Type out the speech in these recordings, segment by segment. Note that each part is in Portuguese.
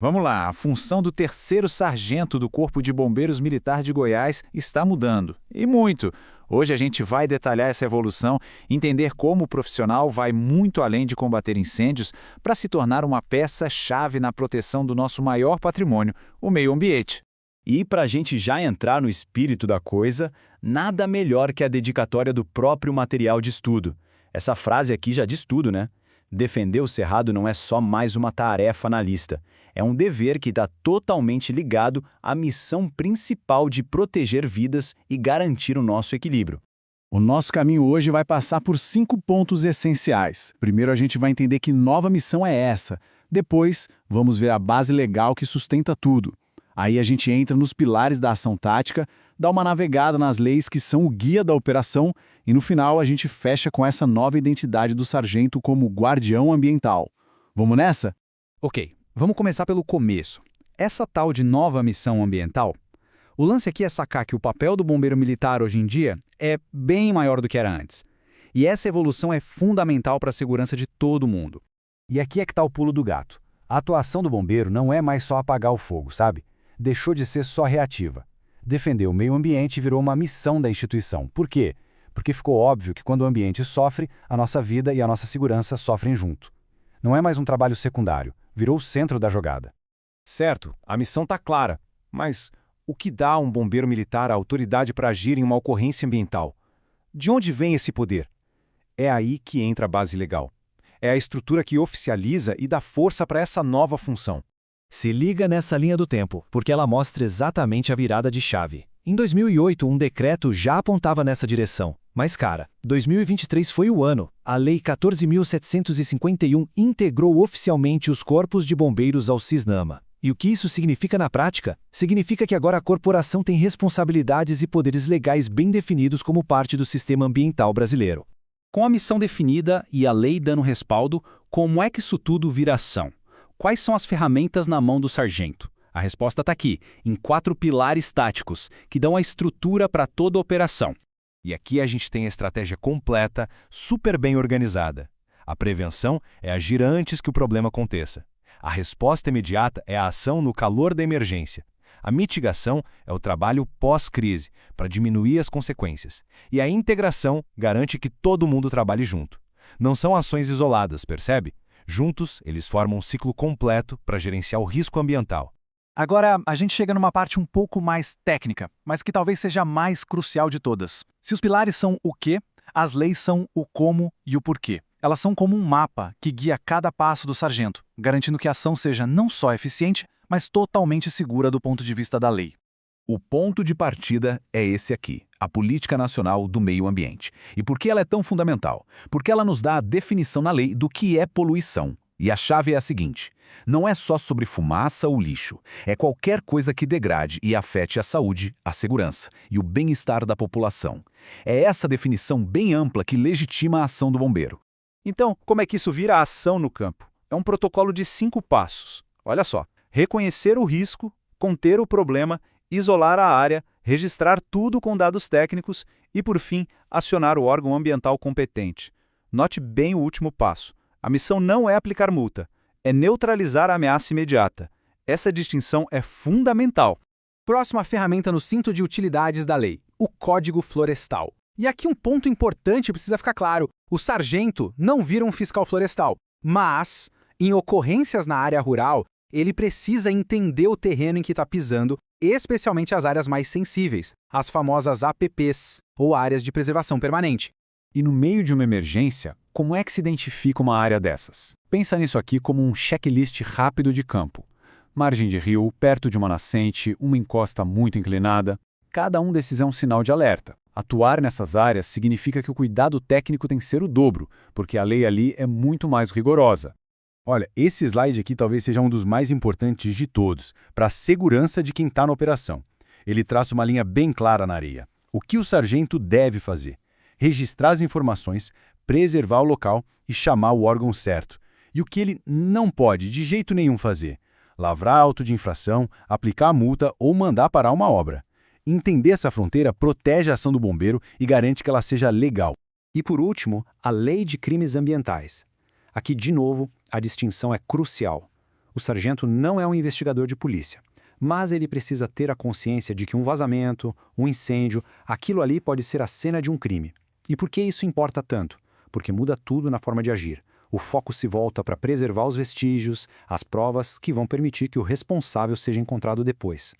Vamos lá, a função do terceiro sargento do Corpo de Bombeiros Militar de Goiás está mudando. E muito. Hoje a gente vai detalhar essa evolução, entender como o profissional vai muito além de combater incêndios para se tornar uma peça-chave na proteção do nosso maior patrimônio, o meio ambiente. E para a gente já entrar no espírito da coisa, nada melhor que a dedicatória do próprio material de estudo. Essa frase aqui já diz tudo, né? Defender o cerrado não é só mais uma tarefa na lista. É um dever que está totalmente ligado à missão principal de proteger vidas e garantir o nosso equilíbrio. O nosso caminho hoje vai passar por 5 pontos essenciais. Primeiro, a gente vai entender que nova missão é essa. Depois, vamos ver a base legal que sustenta tudo. Aí a gente entra nos pilares da ação tática, dá uma navegada nas leis que são o guia da operação e no final a gente fecha com essa nova identidade do sargento como guardião ambiental. Vamos nessa? Ok, vamos começar pelo começo. Essa tal de nova missão ambiental, o lance aqui é sacar que o papel do bombeiro militar hoje em dia é bem maior do que era antes. E essa evolução é fundamental para a segurança de todo mundo. E aqui é que está o pulo do gato. A atuação do bombeiro não é mais só apagar o fogo, sabe? Deixou de ser só reativa. Defender o meio ambiente virou uma missão da instituição. Por quê? Porque ficou óbvio que quando o ambiente sofre, a nossa vida e a nossa segurança sofrem junto. Não é mais um trabalho secundário, virou o centro da jogada. Certo, a missão está clara, mas o que dá a um bombeiro militar a autoridade para agir em uma ocorrência ambiental? De onde vem esse poder? É aí que entra a base legal. É a estrutura que oficializa e dá força para essa nova função. Se liga nessa linha do tempo, porque ela mostra exatamente a virada de chave. Em 2008, um decreto já apontava nessa direção. Mas, cara, 2023 foi o ano. A Lei 14.751 integrou oficialmente os corpos de bombeiros ao CISNAMA. E o que isso significa na prática? Significa que agora a corporação tem responsabilidades e poderes legais bem definidos como parte do sistema ambiental brasileiro. Com a missão definida e a lei dando respaldo, como é que isso tudo vira ação? Quais são as ferramentas na mão do sargento? A resposta está aqui, em 4 pilares táticos, que dão a estrutura para toda a operação. E aqui a gente tem a estratégia completa, super bem organizada. A prevenção é agir antes que o problema aconteça. A resposta imediata é a ação no calor da emergência. A mitigação é o trabalho pós-crise, para diminuir as consequências. E a integração garante que todo mundo trabalhe junto. Não são ações isoladas, percebe? Juntos, eles formam um ciclo completo para gerenciar o risco ambiental. Agora, a gente chega numa parte um pouco mais técnica, mas que talvez seja a mais crucial de todas. Se os pilares são o quê, as leis são o como e o porquê. Elas são como um mapa que guia cada passo do sargento, garantindo que a ação seja não só eficiente, mas totalmente segura do ponto de vista da lei. O ponto de partida é esse aqui, a Política Nacional do Meio Ambiente. E por que ela é tão fundamental? Porque ela nos dá a definição na lei do que é poluição. E a chave é a seguinte: não é só sobre fumaça ou lixo, é qualquer coisa que degrade e afete a saúde, a segurança e o bem-estar da população. É essa definição bem ampla que legitima a ação do bombeiro. Então, como é que isso vira ação no campo? É um protocolo de 5 passos. Olha só, reconhecer o risco, conter o problema, isolar a área, registrar tudo com dados técnicos e, por fim, acionar o órgão ambiental competente. Note bem o último passo. A missão não é aplicar multa, é neutralizar a ameaça imediata. Essa distinção é fundamental. Próxima ferramenta no cinto de utilidades da lei, o Código Florestal. E aqui um ponto importante precisa ficar claro: o sargento não vira um fiscal florestal, mas, em ocorrências na área rural, ele precisa entender o terreno em que está pisando, especialmente as áreas mais sensíveis, as famosas APPs, ou áreas de preservação permanente. E no meio de uma emergência, como é que se identifica uma área dessas? Pensa nisso aqui como um checklist rápido de campo. Margem de rio, perto de uma nascente, uma encosta muito inclinada. Cada um desses é um sinal de alerta. Atuar nessas áreas significa que o cuidado técnico tem que ser o dobro, porque a lei ali é muito mais rigorosa. Olha, esse slide aqui talvez seja um dos mais importantes de todos, para a segurança de quem está na operação. Ele traça uma linha bem clara na areia. O que o sargento deve fazer? Registrar as informações, preservar o local e chamar o órgão certo. E o que ele não pode de jeito nenhum fazer? Lavrar auto de infração, aplicar a multa ou mandar parar uma obra. Entender essa fronteira protege a ação do bombeiro e garante que ela seja legal. E por último, a Lei de Crimes Ambientais. Aqui, de novo, a distinção é crucial. O sargento não é um investigador de polícia, mas ele precisa ter a consciência de que um vazamento, um incêndio, aquilo ali pode ser a cena de um crime. E por que isso importa tanto? Porque muda tudo na forma de agir. O foco se volta para preservar os vestígios, as provas que vão permitir que o responsável seja encontrado depois.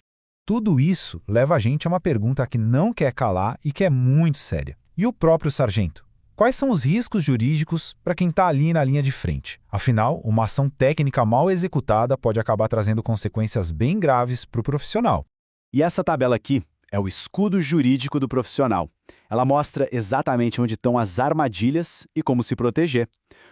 Tudo isso leva a gente a uma pergunta que não quer calar e que é muito séria. E o próprio sargento? Quais são os riscos jurídicos para quem está ali na linha de frente? Afinal, uma ação técnica mal executada pode acabar trazendo consequências bem graves para o profissional. E essa tabela aqui é o escudo jurídico do profissional. Ela mostra exatamente onde estão as armadilhas e como se proteger.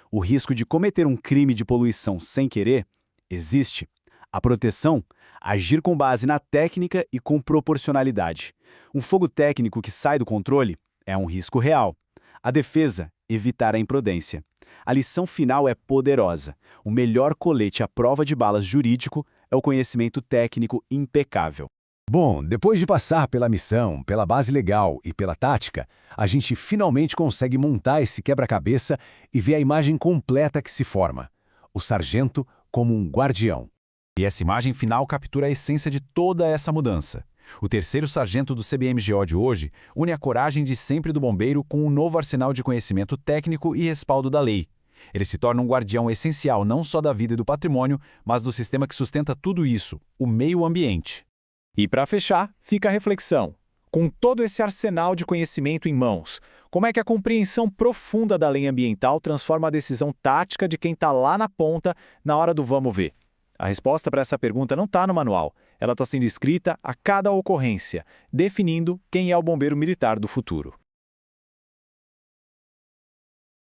O risco de cometer um crime de poluição sem querer existe. A proteção, agir com base na técnica e com proporcionalidade. Um fogo técnico que sai do controle é um risco real. A defesa, evitar a imprudência. A lição final é poderosa. O melhor colete à prova de balas jurídico é o conhecimento técnico impecável. Bom, depois de passar pela missão, pela base legal e pela tática, a gente finalmente consegue montar esse quebra-cabeça e ver a imagem completa que se forma. O sargento como um guardião. E essa imagem final captura a essência de toda essa mudança. O terceiro sargento do CBMGO de hoje une a coragem de sempre do bombeiro com um novo arsenal de conhecimento técnico e respaldo da lei. Ele se torna um guardião essencial não só da vida e do patrimônio, mas do sistema que sustenta tudo isso, o meio ambiente. E para fechar, fica a reflexão. Com todo esse arsenal de conhecimento em mãos, como é que a compreensão profunda da lei ambiental transforma a decisão tática de quem está lá na ponta na hora do vamos ver? A resposta para essa pergunta não está no manual. Ela está sendo escrita a cada ocorrência, definindo quem é o bombeiro militar do futuro.